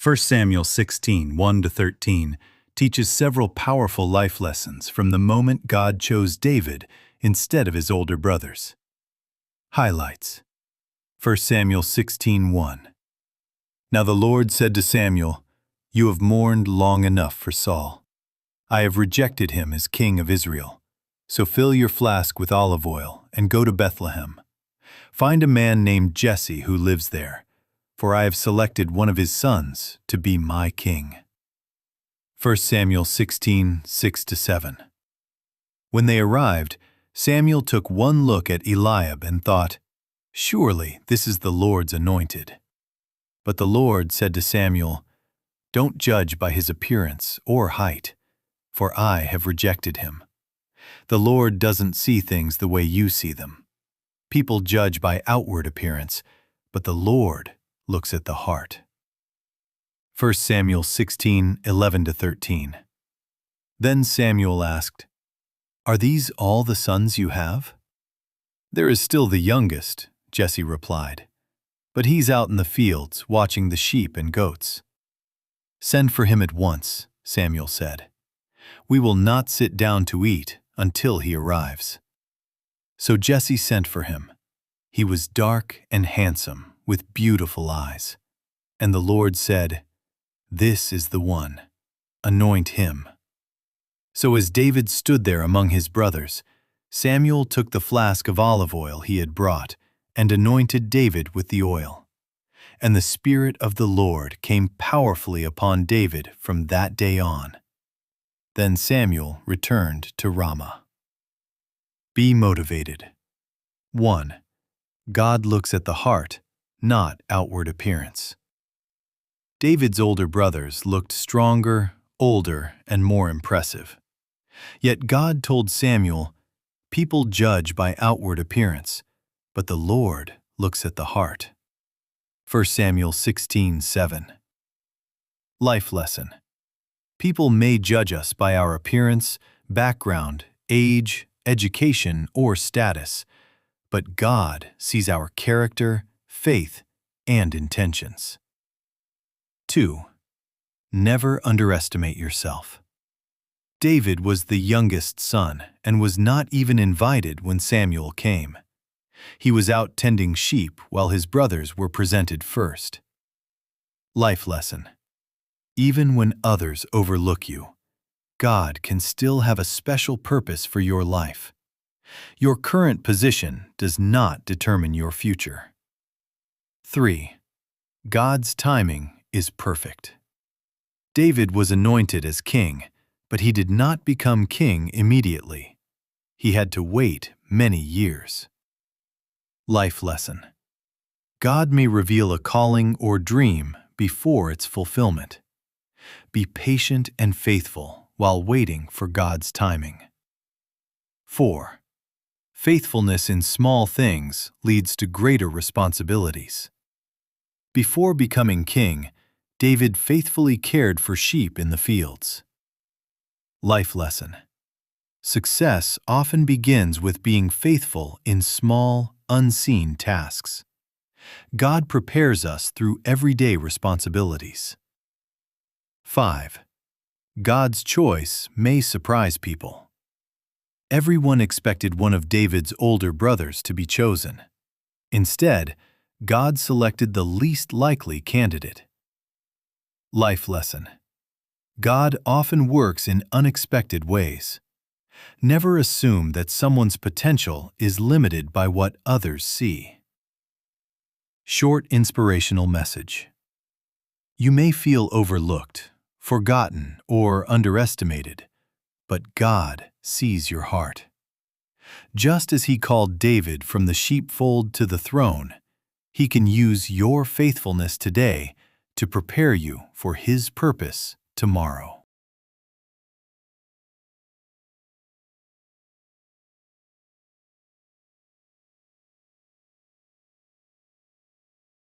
1 Samuel 16, 1-13 teaches several powerful life lessons from the moment God chose David instead of his older brothers. Highlights: 1 Samuel 16:1. Now the Lord said to Samuel, "You have mourned long enough for Saul. I have rejected him as king of Israel. So fill your flask with olive oil and go to Bethlehem. Find a man named Jesse who lives there, for I have selected one of his sons to be my king." 1 Samuel 16, 6-7. When they arrived, Samuel took one look at Eliab and thought, "Surely this is the Lord's anointed." But the Lord said to Samuel, "Don't judge by his appearance or height, for I have rejected him." The Lord doesn't see things the way you see them. People judge by outward appearance, but the Lord looks at the heart. 1 Samuel 16, 11-13. Then Samuel asked, "Are these all the sons you have?" "There is still the youngest," Jesse replied, "but he's out in the fields watching the sheep and goats." "Send for him at once," Samuel said. "We will not sit down to eat until he arrives." So Jesse sent for him. He was dark and handsome, with beautiful eyes. And the Lord said, "This is the one. Anoint him." So as David stood there among his brothers, Samuel took the flask of olive oil he had brought and anointed David with the oil. And the Spirit of the Lord came powerfully upon David from that day on. Then Samuel returned to Ramah. Be motivated. 1. God looks at the heart, not outward appearance. David's older brothers looked stronger, older, and more impressive. Yet God told Samuel, "People judge by outward appearance, but the Lord looks at the heart." 1 Samuel 16:7. Life lesson. People may judge us by our appearance, background, age, education, or status, but God sees our character, faith, and intentions. 2. Never underestimate yourself. David was the youngest son and was not even invited when Samuel came. He was out tending sheep while his brothers were presented first. Life lesson. Even when others overlook you, God can still have a special purpose for your life. Your current position does not determine your future. 3. God's timing is perfect. David was anointed as king, but he did not become king immediately. He had to wait many years. Life lesson. God may reveal a calling or dream before its fulfillment. Be patient and faithful while waiting for God's timing. 4. Faithfulness in small things leads to greater responsibilities. Before becoming king, David faithfully cared for sheep in the fields. Life lesson. Success often begins with being faithful in small, unseen tasks. God prepares us through everyday responsibilities. 5. God's choice may surprise people. Everyone expected one of David's older brothers to be chosen. Instead, God selected the least likely candidate. Life lesson. God often works in unexpected ways. Never assume that someone's potential is limited by what others see. Short inspirational message. You may feel overlooked, forgotten, or underestimated, but God sees your heart. Just as He called David from the sheepfold to the throne, He can use your faithfulness today to prepare you for His purpose tomorrow.